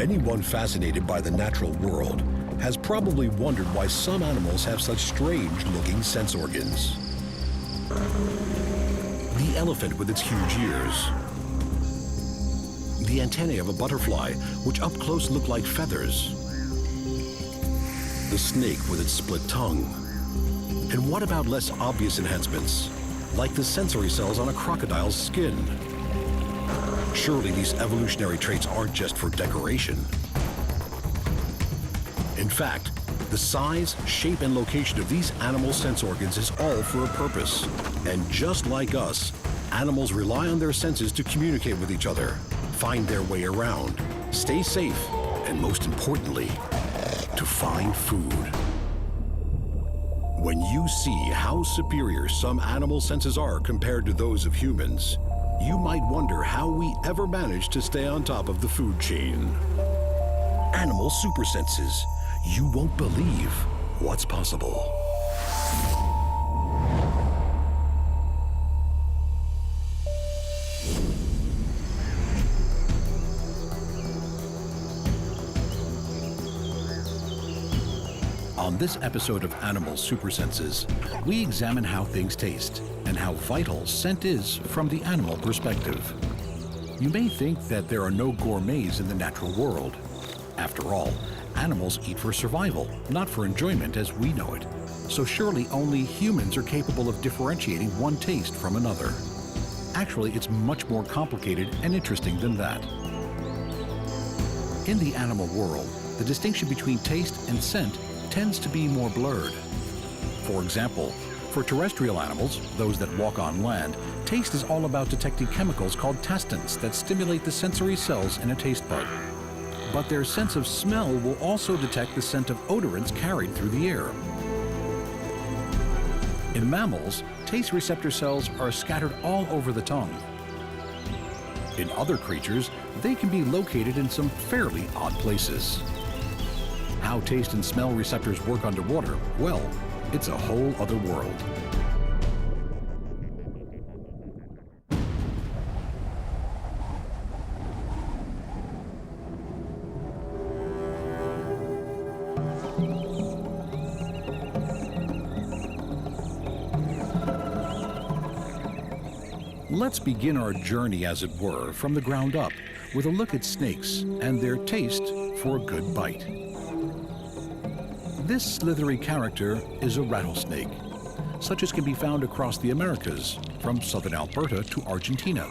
Anyone fascinated by the natural world has probably wondered why some animals have such strange-looking sense organs. The elephant with its huge ears, the antennae of a butterfly, which up close look like feathers, the snake with its split tongue. And what about less obvious enhancements, like the sensory cells on a crocodile's skin? Surely these evolutionary traits aren't just for decoration. In fact, the size, shape, and location of these animal sense organs is all for a purpose. And just like us, animals rely on their senses to communicate with each other, find their way around, stay safe, and most importantly, to find food. When you see how superior some animal senses are compared to those of humans, you might wonder how we ever managed to stay on top of the food chain. Animal super senses. You won't believe what's possible. On this episode of Animal Super Senses, we examine how things taste and how vital scent is from the animal perspective. You may think that there are no gourmets in the natural world. After all, animals eat for survival, not for enjoyment as we know it. So surely only humans are capable of differentiating one taste from another. Actually, it's much more complicated and interesting than that. In the animal world, the distinction between taste and scent tends to be more blurred. For example, for terrestrial animals, those that walk on land, taste is all about detecting chemicals called tastants that stimulate the sensory cells in a taste bud. But their sense of smell will also detect the scent of odorants carried through the air. In mammals, taste receptor cells are scattered all over the tongue. In other creatures, they can be located in some fairly odd places. How taste and smell receptors work underwater, well, it's a whole other world. Let's begin our journey, as it were, from the ground up, with a look at snakes and their taste for a good bite. This slithery character is a rattlesnake, such as can be found across the Americas, from southern Alberta to Argentina,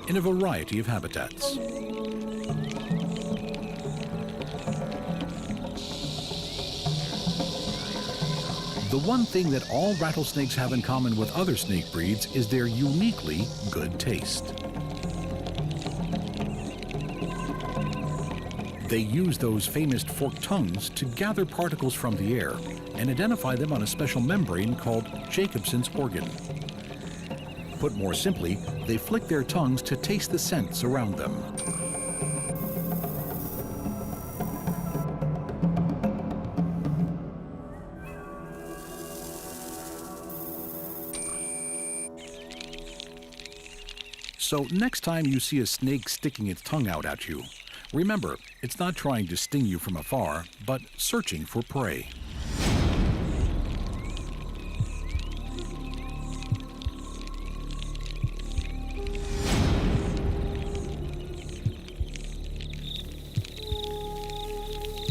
in a variety of habitats. The one thing that all rattlesnakes have in common with other snake breeds is their uniquely good taste. They use those famous forked tongues to gather particles from the air and identify them on a special membrane called Jacobson's organ. Put more simply, they flick their tongues to taste the scents around them. So next time you see a snake sticking its tongue out at you, remember, it's not trying to sting you from afar, but searching for prey.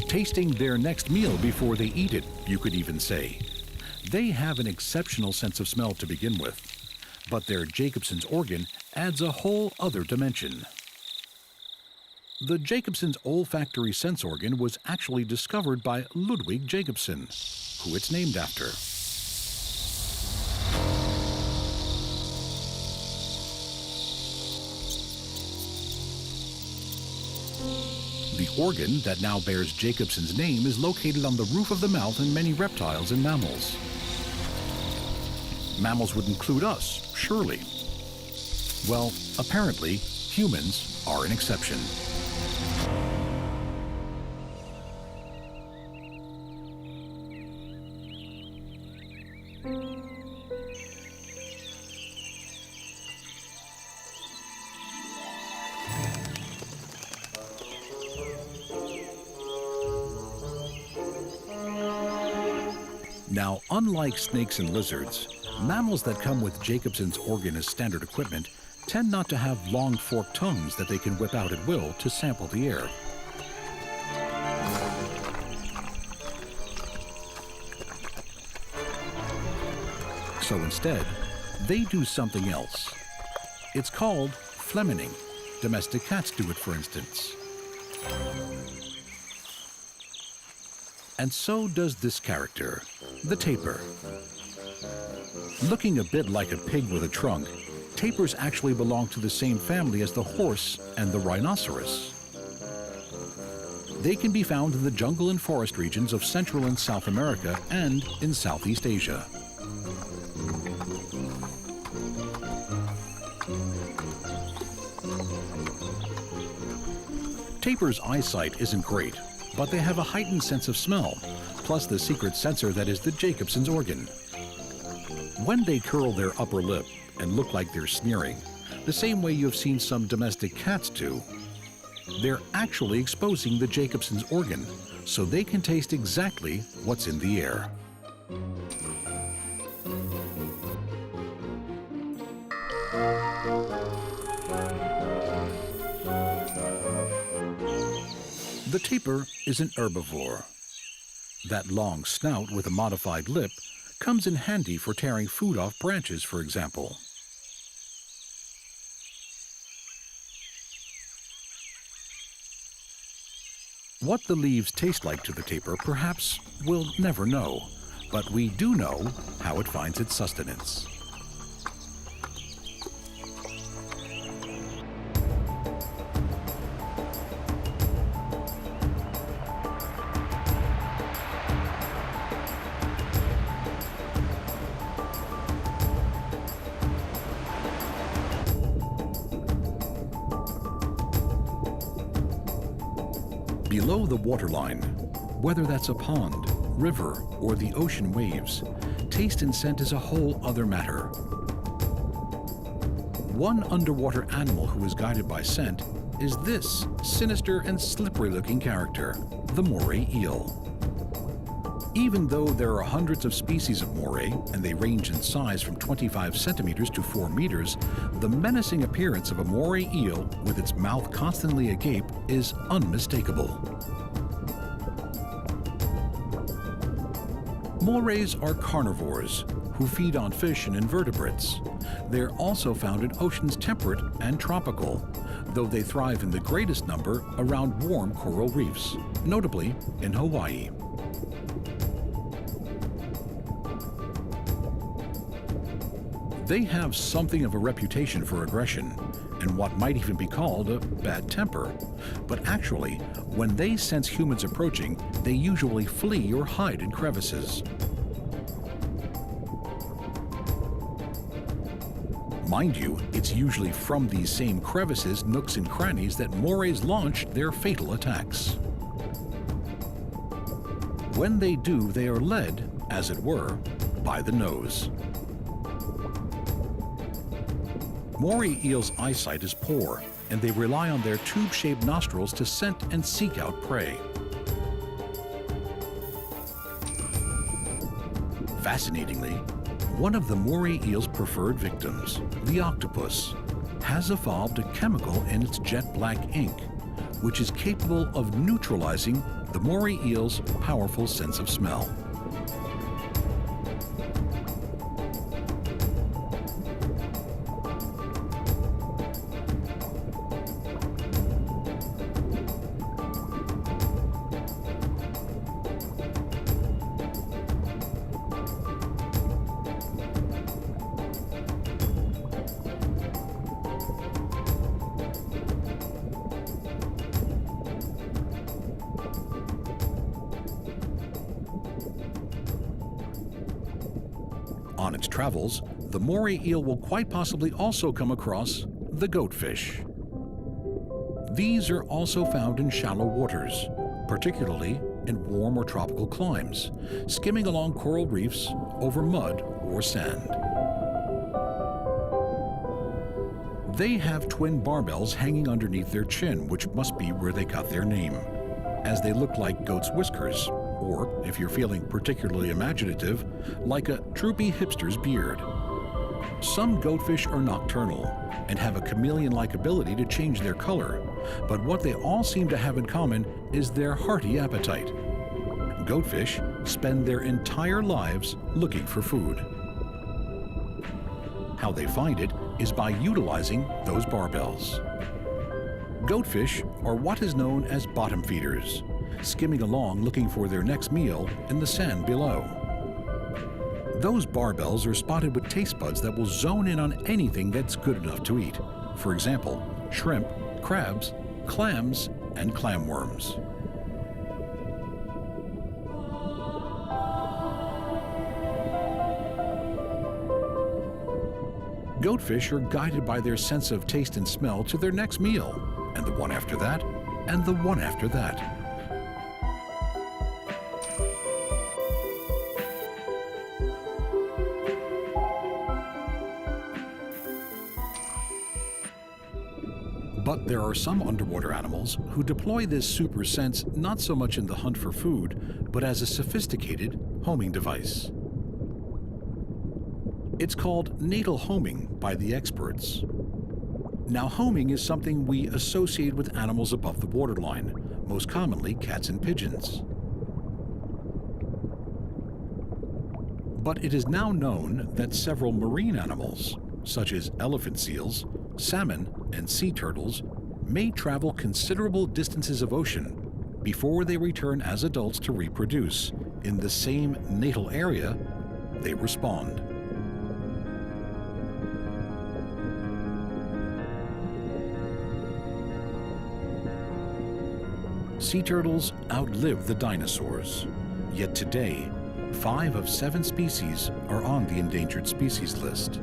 Tasting their next meal before they eat it, you could even say. They have an exceptional sense of smell to begin with, but their Jacobson's organ adds a whole other dimension. The Jacobson's olfactory sense organ was actually discovered by Ludwig Jacobson, who it's named after. The organ that now bears Jacobson's name is located on the roof of the mouth in many reptiles and mammals. Mammals would include us, surely. Well, apparently, humans are an exception. Now, unlike snakes and lizards, mammals that come with Jacobson's organ as standard equipment tend not to have long forked tongues that they can whip out at will to sample the air. So instead, they do something else. It's called flemening. Domestic cats do it, for instance. And so does this character, the tapir. Looking a bit like a pig with a trunk, tapirs actually belong to the same family as the horse and the rhinoceros. They can be found in the jungle and forest regions of Central and South America and in Southeast Asia. Tapirs' eyesight isn't great, but they have a heightened sense of smell, plus the secret sensor that is the Jacobson's organ. When they curl their upper lip and look like they're sneering, the same way you have seen some domestic cats do, they're actually exposing the Jacobson's organ so they can taste exactly what's in the air. The tapir is an herbivore. That long snout with a modified lip comes in handy for tearing food off branches, for example. What the leaves taste like to the tapir, perhaps we'll never know, but we do know how it finds its sustenance. Below the waterline, whether that's a pond, river, or the ocean waves, taste and scent is a whole other matter. One underwater animal who is guided by scent is this sinister and slippery-looking character, the moray eel. Even though there are hundreds of species of moray, and they range in size from 25 centimeters to 4 meters, the menacing appearance of a moray eel with its mouth constantly agape is unmistakable. Morays are carnivores who feed on fish and invertebrates. They're also found in oceans temperate and tropical, though they thrive in the greatest number around warm coral reefs, notably in Hawaii. They have something of a reputation for aggression and what might even be called a bad temper. But actually, when they sense humans approaching, they usually flee or hide in crevices. Mind you, it's usually from these same crevices, nooks, and crannies that morays launch their fatal attacks. When they do, they are led, as it were, by the nose. Moray eels' eyesight is poor, and they rely on their tube-shaped nostrils to scent and seek out prey. Fascinatingly, one of the moray eel's preferred victims, the octopus, has evolved a chemical in its jet-black ink, which is capable of neutralizing the moray eel's powerful sense of smell. On its travels, the moray eel will quite possibly also come across the goatfish. These are also found in shallow waters, particularly in warm or tropical climes, skimming along coral reefs over mud or sand. They have twin barbels hanging underneath their chin, which must be where they got their name, as they look like goat's whiskers or, if you're feeling particularly imaginative, like a droopy hipster's beard. Some goatfish are nocturnal and have a chameleon-like ability to change their color, but what they all seem to have in common is their hearty appetite. Goatfish spend their entire lives looking for food. How they find it is by utilizing those barbels. Goatfish are what is known as bottom feeders, skimming along looking for their next meal in the sand below. Those barbels are spotted with taste buds that will zone in on anything that's good enough to eat. For example, shrimp, crabs, clams, and clamworms. Goatfish are guided by their sense of taste and smell to their next meal, and the one after that, and the one after that. But there are some underwater animals who deploy this super sense not so much in the hunt for food, but as a sophisticated homing device. It's called natal homing by the experts. Now, homing is something we associate with animals above the waterline, most commonly cats and pigeons. But it is now known that several marine animals, such as elephant seals, salmon, and sea turtles, may travel considerable distances of ocean before they return as adults to reproduce in the same natal area they were spawned. Sea turtles outlived the dinosaurs, yet today, 5 of 7 species are on the endangered species list.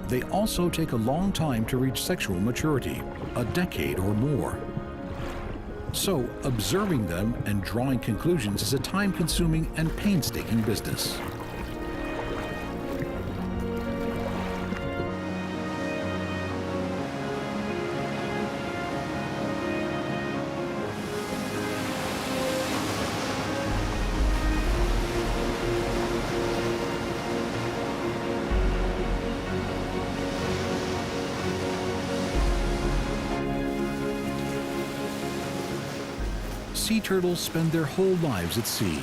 They also take a long time to reach sexual maturity, a decade or more. So, observing them and drawing conclusions is a time-consuming and painstaking business. Sea turtles spend their whole lives at sea,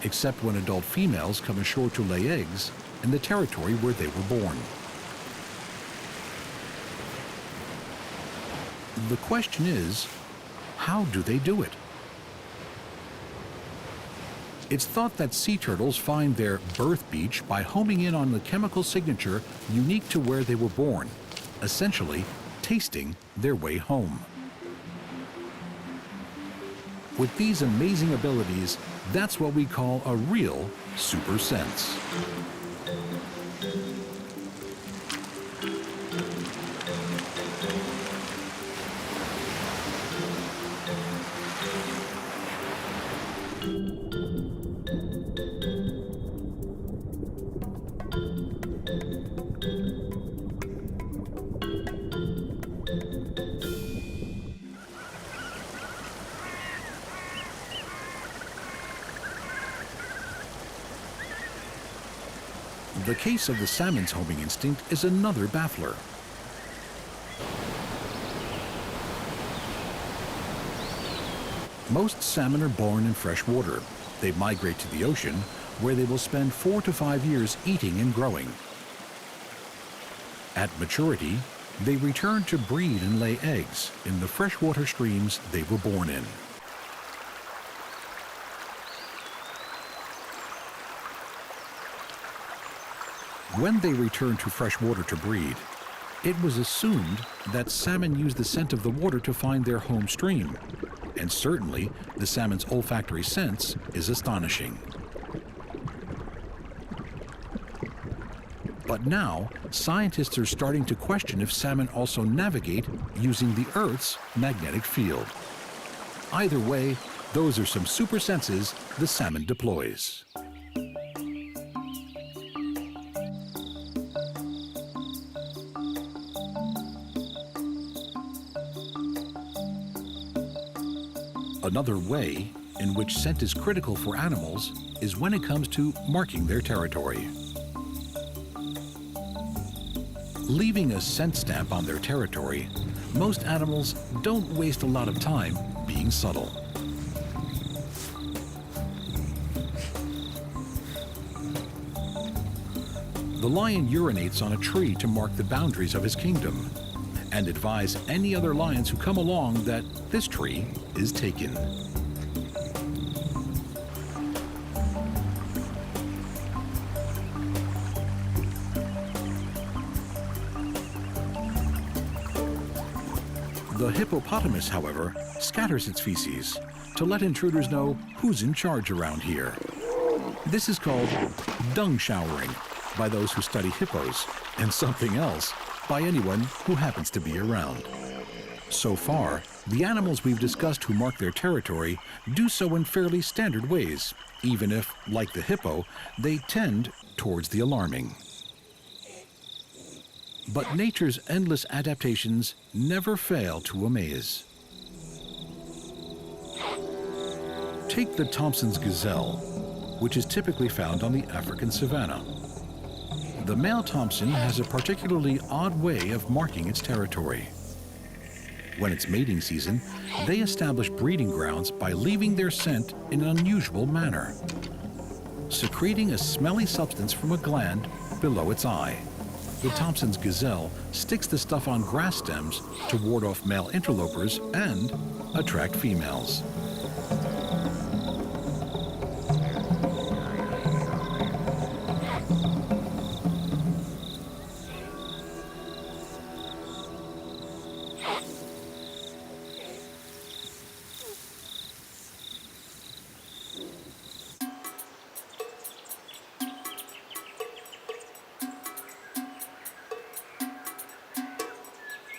except when adult females come ashore to lay eggs in the territory where they were born. The question is, how do they do it? It's thought that sea turtles find their birth beach by homing in on the chemical signature unique to where they were born, essentially tasting their way home. With these amazing abilities, that's what we call a real super sense. The case of the salmon's homing instinct is another baffler. Most salmon are born in fresh water. They migrate to the ocean, where they will spend 4 to 5 years eating and growing. At maturity, they return to breed and lay eggs in the freshwater streams they were born in. When they return to fresh water to breed, it was assumed that salmon use the scent of the water to find their home stream, and certainly the salmon's olfactory sense is astonishing. But now, scientists are starting to question if salmon also navigate using the Earth's magnetic field. Either way, those are some super senses the salmon deploys. Another way in which scent is critical for animals is when it comes to marking their territory. Leaving a scent stamp on their territory, most animals don't waste a lot of time being subtle. The lion urinates on a tree to mark the boundaries of his kingdom and advise any other lions who come along that this tree is taken. The hippopotamus, however, scatters its feces to let intruders know who's in charge around here. This is called dung showering by those who study hippos, and something else by anyone who happens to be around. So far, the animals we've discussed who mark their territory do so in fairly standard ways, even if, like the hippo, they tend towards the alarming. But nature's endless adaptations never fail to amaze. Take the Thompson's gazelle, which is typically found on the African savanna. The male Thompson has a particularly odd way of marking its territory. When it's mating season, they establish breeding grounds by leaving their scent in an unusual manner, secreting a smelly substance from a gland below its eye. The Thompson's gazelle sticks the stuff on grass stems to ward off male interlopers and attract females.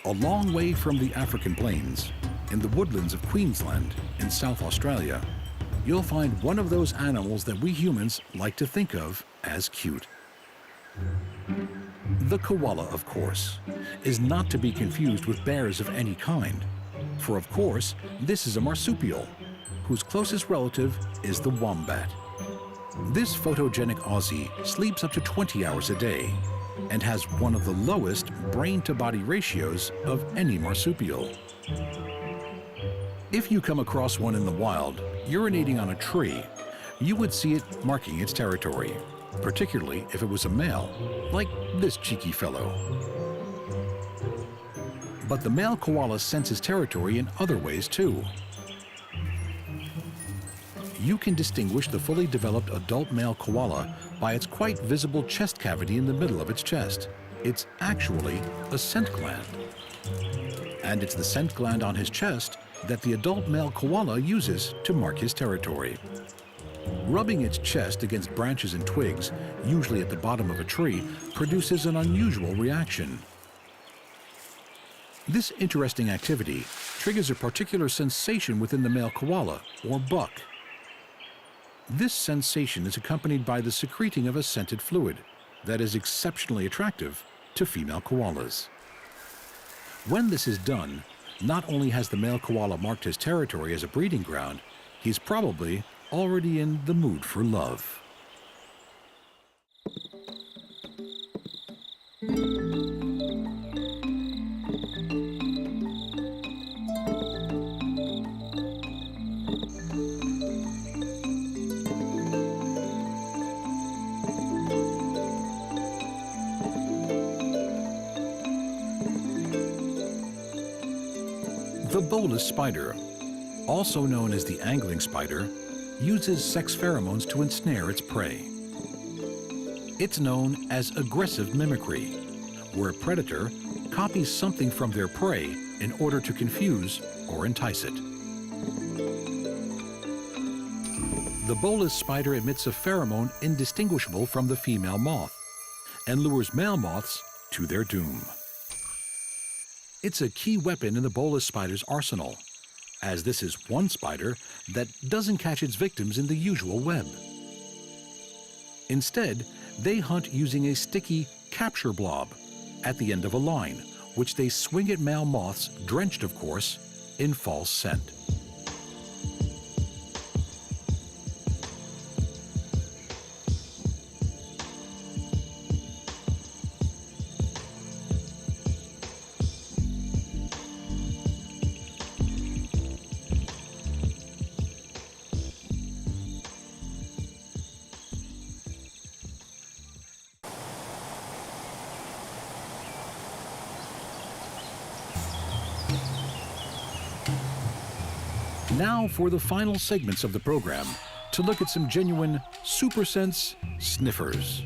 A long way from the African plains, in the woodlands of Queensland in South Australia, you'll find one of those animals that we humans like to think of as cute. The koala, of course, is not to be confused with bears of any kind, for of course, this is a marsupial, whose closest relative is the wombat. This photogenic Aussie sleeps up to 20 hours a day and has one of the lowest brain-to-body ratios of any marsupial. If you come across one in the wild, urinating on a tree, you would see it marking its territory, particularly if it was a male, like this cheeky fellow. But the male koala senses territory in other ways too. You can distinguish the fully developed adult male koala by its quite visible chest cavity in the middle of its chest. It's actually a scent gland. And it's the scent gland on his chest that the adult male koala uses to mark his territory. Rubbing its chest against branches and twigs, usually at the bottom of a tree, produces an unusual reaction. This interesting activity triggers a particular sensation within the male koala, or buck. This sensation is accompanied by the secreting of a scented fluid that is exceptionally attractive to female koalas. When this is done, not only has the male koala marked his territory as a breeding ground, he's probably already in the mood for love. The bolus spider, also known as the angling spider, uses sex pheromones to ensnare its prey. It's known as aggressive mimicry, where a predator copies something from their prey in order to confuse or entice it. The bolus spider emits a pheromone indistinguishable from the female moth and lures male moths to their doom. It's a key weapon in the bolus spider's arsenal, as this is one spider that doesn't catch its victims in the usual web. Instead, they hunt using a sticky capture blob at the end of a line, which they swing at male moths, drenched, of course, in false scent. Now for the final segments of the program, to look at some genuine super sense sniffers.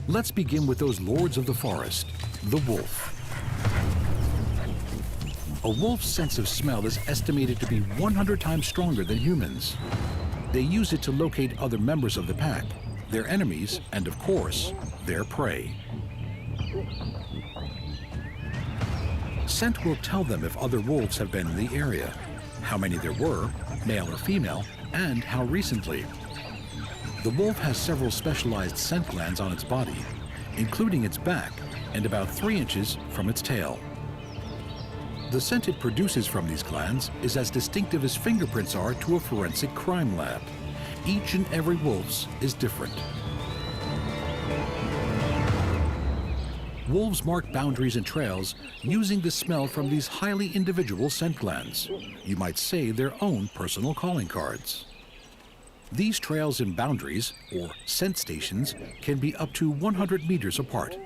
Let's begin with those lords of the forest, the wolf. A wolf's sense of smell is estimated to be 100 times stronger than humans. They use it to locate other members of the pack, their enemies, and of course, their prey. Scent will tell them if other wolves have been in the area, how many there were, male or female, and how recently. The wolf has several specialized scent glands on its body, including its back and about 3 inches from its tail. The scent it produces from these glands is as distinctive as fingerprints are to a forensic crime lab. Each and every wolf's is different. Wolves mark boundaries and trails using the smell from these highly individual scent glands. You might say their own personal calling cards. These trails and boundaries, or scent stations, can be up to 100 meters apart.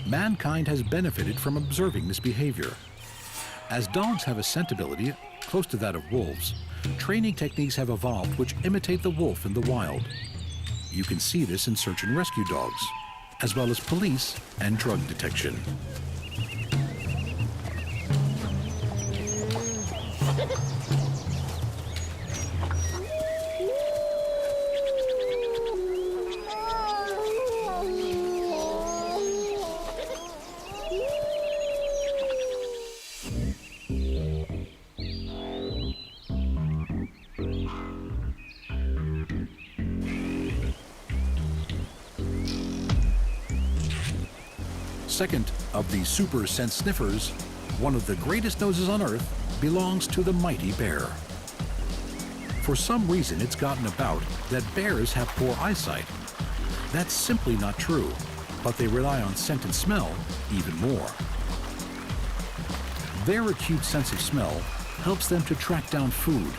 Mankind has benefited from observing this behavior. As dogs have a scent ability close to that of wolves, training techniques have evolved which imitate the wolf in the wild. You can see this in search and rescue dogs, as well as police and drug detection. Second of the super scent sniffers, one of the greatest noses on Earth, belongs to the mighty bear. For some reason, it's gotten about that bears have poor eyesight. That's simply not true, but they rely on scent and smell even more. Their acute sense of smell helps them to track down food.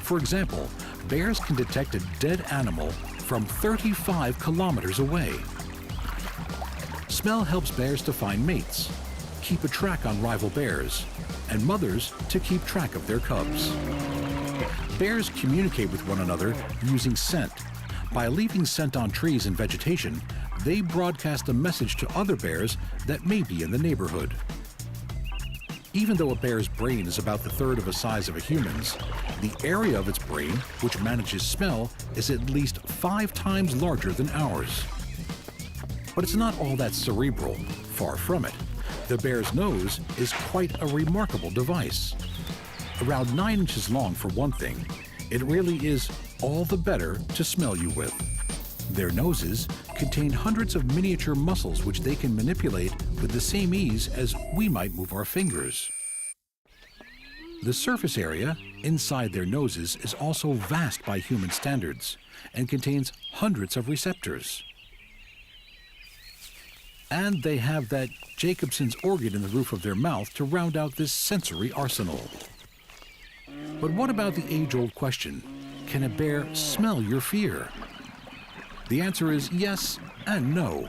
For example, bears can detect a dead animal from 35 kilometers away. Smell helps bears to find mates, keep a track on rival bears, and mothers to keep track of their cubs. Bears communicate with one another using scent. By leaving scent on trees and vegetation, they broadcast a message to other bears that may be in the neighborhood. Even though a bear's brain is about the third of the size of a human's, the area of its brain, which manages smell, is at least 5 times larger than ours. But it's not all that cerebral, far from it. The bear's nose is quite a remarkable device. Around 9 inches long for one thing, it really is all the better to smell you with. Their noses contain hundreds of miniature muscles which they can manipulate with the same ease as we might move our fingers. The surface area inside their noses is also vast by human standards and contains hundreds of receptors. And they have that Jacobson's organ in the roof of their mouth to round out this sensory arsenal. But what about the age-old question, can a bear smell your fear? The answer is yes and no.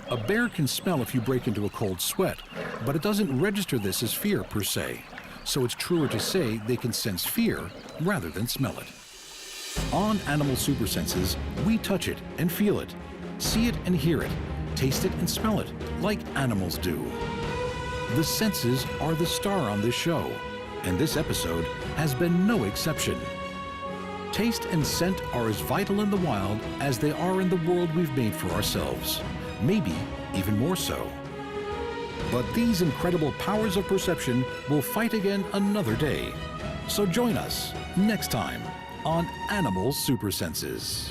A bear can smell if you break into a cold sweat, but it doesn't register this as fear per se. So it's truer to say they can sense fear rather than smell it. On Animal Super Senses, we touch it and feel it, see it and hear it, taste it and smell it, like animals do. The senses are the star on this show, and this episode has been no exception. Taste and scent are as vital in the wild as they are in the world we've made for ourselves, maybe even more so. But these incredible powers of perception will fight again another day. So join us next time on Animal Super Senses.